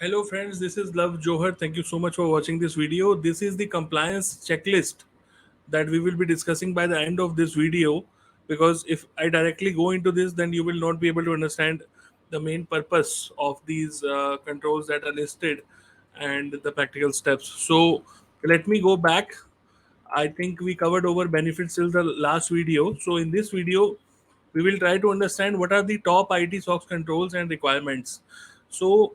Hello friends, this is Love Johar. Thank you so much for watching this video. This is the compliance checklist that we will be discussing by the end of this video, because if I directly go into this, then you will not be able to understand the main purpose of these controls that are listed and the practical steps. So let me go back. I think we covered over benefits till the last video. So in this video, we will try to understand what are the top IT SOX controls and requirements. So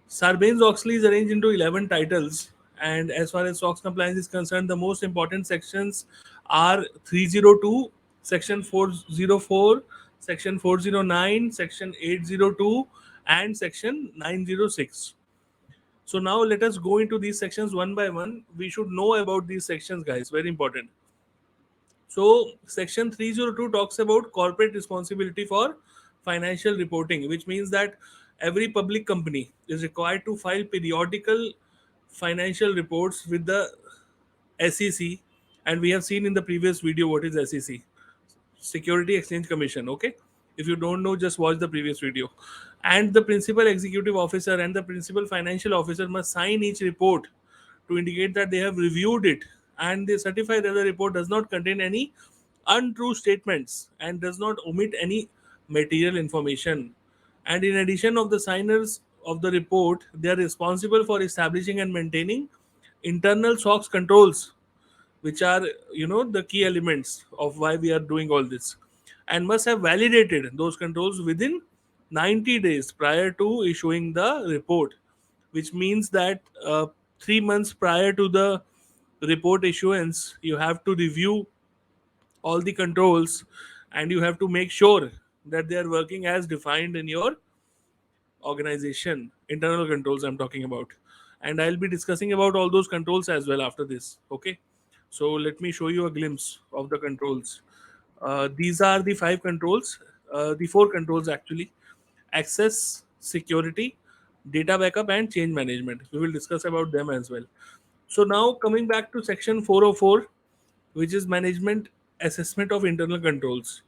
Sarbanes-Oxley is arranged into 11 titles, and as far as SOX compliance is concerned, the most important sections are 302, Section 404, Section 409, Section 802, and Section 906. So now let us go into these sections one by one. We should know about these sections, guys. Very important. So, Section 302 talks about corporate responsibility for financial reporting, which means that every public company is required to file periodical financial reports with the SEC. And we have seen in the previous video what is SEC, Security Exchange Commission. Okay, if you don't know, just watch the previous video. And the principal executive officer and the principal financial officer must sign each report to indicate that they have reviewed it, and they certify that the report does not contain any untrue statements and does not omit any material information. And in addition of the signers of the report, they are responsible for establishing and maintaining internal SOX controls, which are the key elements of why we are doing all this, and must have validated those controls within 90 days prior to issuing the report, which means that 3 months prior to the report issuance you have to review all the controls, and you have to make sure that they are working as defined in your organization. Internal controls I'm talking about, and I'll be discussing about all those controls as well after this. Okay, so let me show you a glimpse of the controls. These are the five controls, the four controls actually: access, security, data backup, and change management. We will discuss about them as well. So now coming back to section 404, which is management assessment of internal controls.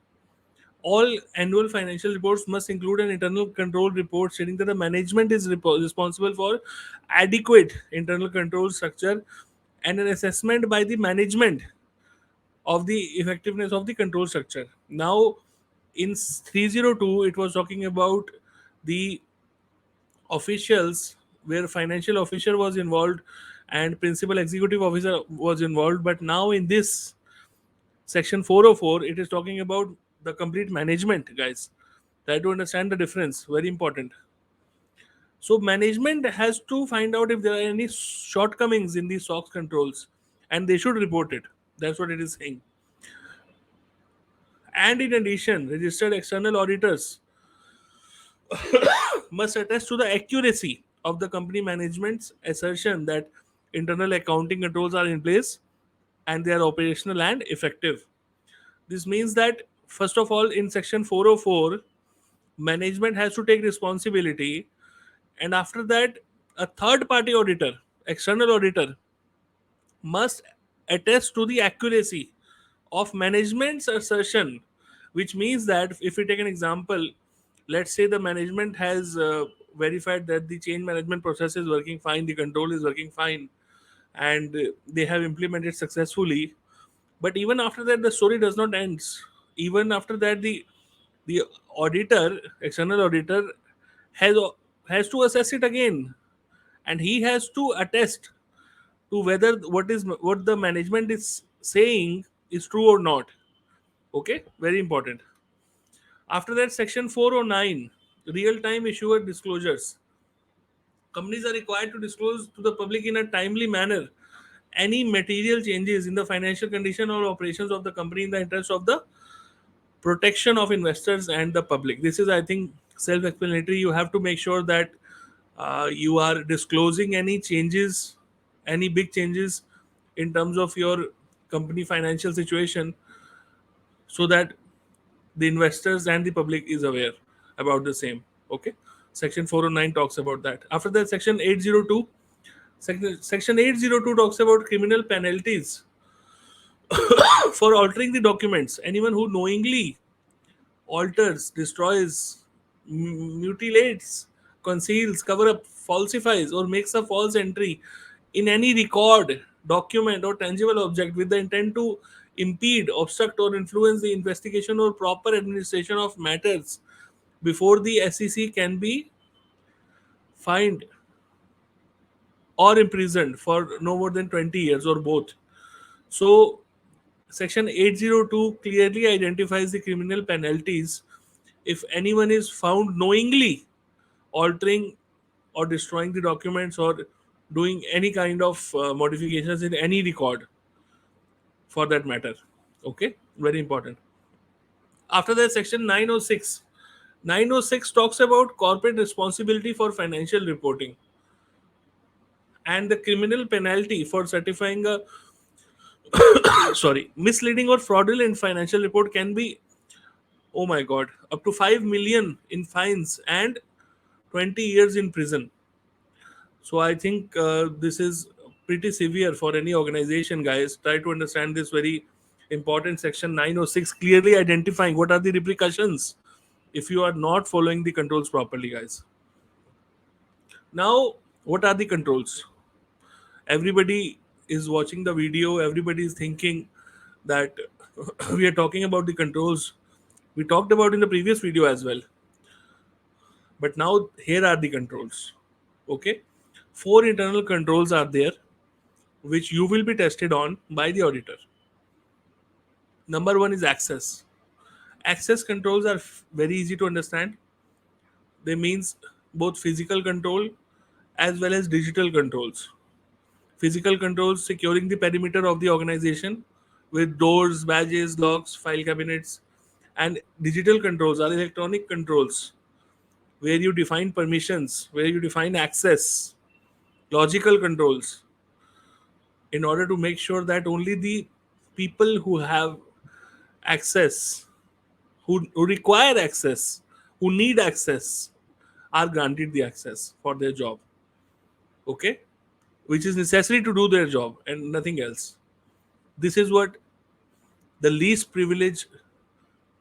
All annual financial reports must include an internal control report stating that the management is responsible for adequate internal control structure and an assessment by the management of the effectiveness of the control structure. Now, in 302, it was talking about the officials where financial officer was involved and principal executive officer was involved. But now in this section 404, it is talking about the complete management, guys. Try to understand the difference. Very important. So management has to find out if there are any shortcomings in these SOX controls, and they should report it. That's what it is saying. And in addition, registered external auditors must attest to the accuracy of the company management's assertion that internal accounting controls are in place and they are operational and effective. This means that, first of all, in section 404, management has to take responsibility, and after that, a third party auditor, external auditor, must attest to the accuracy of management's assertion, which means that if we take an example, let's say the management has verified that the change management process is working fine, the control is working fine, and they have implemented successfully. But even after that, the story does not end. Even after that, the auditor, external auditor, has has to assess it again, and he has to attest to whether what the management is saying is true or not. Okay, very important. After that, section 409, real time issuer disclosures. Companies are required to disclose to the public in a timely manner any material changes in the financial condition or operations of the company in the interest of the protection of investors and the public. This is, I think, self explanatory. You have to make sure that you are disclosing any changes, any big changes in terms of your company financial situation, so that the investors and the public is aware about the same. Okay, section 409 talks about that. After that, section 802, section 802 talks about criminal penalties for altering the documents. Anyone who knowingly alters, destroys, mutilates conceals, cover up, falsifies, or makes a false entry in any record, document, or tangible object with the intent to impede, obstruct, or influence the investigation or proper administration of matters before the SEC, can be fined or imprisoned for no more than 20 years or both. So, Section 802 clearly identifies the criminal penalties if anyone is found knowingly altering or destroying the documents or doing any kind of modifications in any record for that matter. Okay, very important. After that, section 906. 906 talks about corporate responsibility for financial reporting, and the criminal penalty for certifying a misleading or fraudulent financial report can be, oh my god, up to 5 million in fines and 20 years in prison. So I think this is pretty severe for any organization, guys. Try to understand this very important section 906, clearly identifying what are the repercussions if you are not following the controls properly, guys. Now, what are the controls? Everybody is watching the video, everybody is thinking that we are talking about the controls we talked about in the previous video as well. But now, here are the controls. Okay, four internal controls are there which you will be tested on by the auditor. Number one is access. Access controls are very easy to understand. They means both physical control as well as digital controls. Physical controls securing the perimeter of the organization with doors, badges, locks, file cabinets, and digital controls are electronic controls where you define permissions, where you define access, logical controls in order to make sure that only the people who have access, who require access, who need access, are granted the access for their job. Okay, which is necessary to do their job and nothing else. This is what the least privilege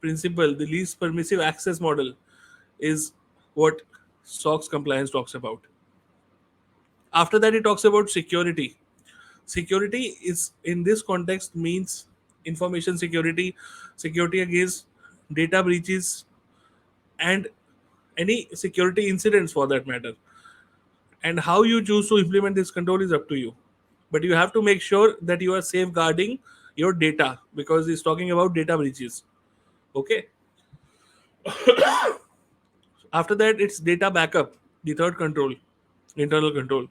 principle, the least permissive access model, is what SOX compliance talks about. After that, it talks about security. Security is in this context means information security, security against data breaches, and any security incidents for that matter. And how you choose to implement this control is up to you. But you have to make sure that you are safeguarding your data because it's talking about data breaches. Okay. After that, it's data backup, the third control, internal control.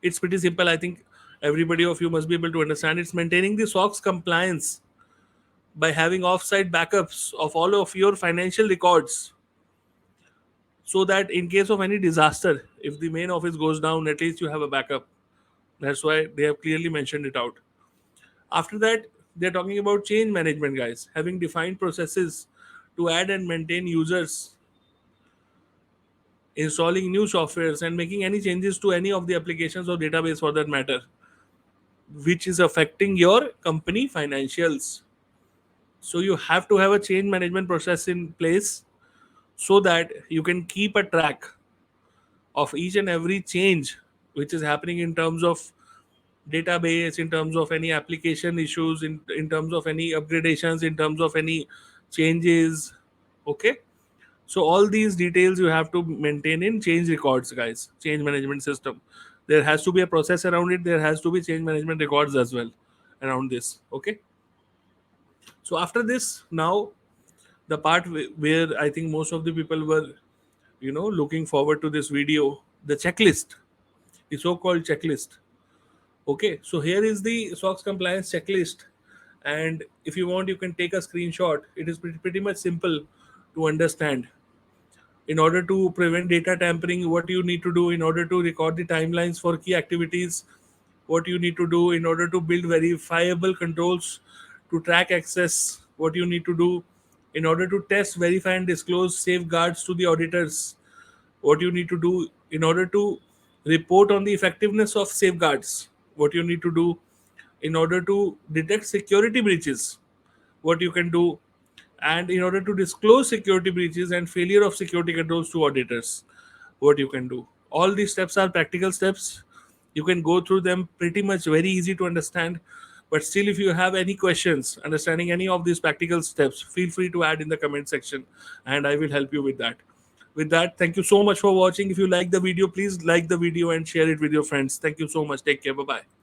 It's pretty simple. I think everybody of you must be able to understand. It's maintaining the SOX compliance by having offsite backups of all of your financial records so that in case of any disaster, if the main office goes down, at least you have a backup. That's why they have clearly mentioned it out. After that, they're talking about change management, guys, having defined processes to add and maintain users, installing new softwares, and making any changes to any of the applications or database for that matter, which is affecting your company financials. So you have to have a change management process in place so that you can keep a track of each and every change which is happening in terms of database, in terms of any application issues, in terms of any upgradations, in terms of any changes. Okay, so all these details you have to maintain in change records, guys. Change management system, there has to be a process around it, there has to be change management records as well around this. Okay, so after this, now the part where I think most of the people were looking forward to this video, the checklist, the so-called checklist. Okay, so here is the SOX compliance checklist, and if you want, you can take a screenshot. It is pretty much simple to understand. In order to prevent data tampering, what you need to do, in order to record the timelines for key activities, what you need to do in order to build verifiable controls to track access, what you need to do in order to test, verify, and disclose safeguards to the auditors, what you need to do in order to report on the effectiveness of safeguards, what you need to do in order to detect security breaches, what you can do, and in order to disclose security breaches and failure of security controls to auditors. what you can do. All these steps are practical steps. You can go through them, pretty much very easy to understand. But still, if you have any questions understanding any of these practical steps, feel free to add in the comment section and I will help you with that. With that, thank you so much for watching. If you like the video, please like the video and share it with your friends. Thank you so much. Take care. Bye bye.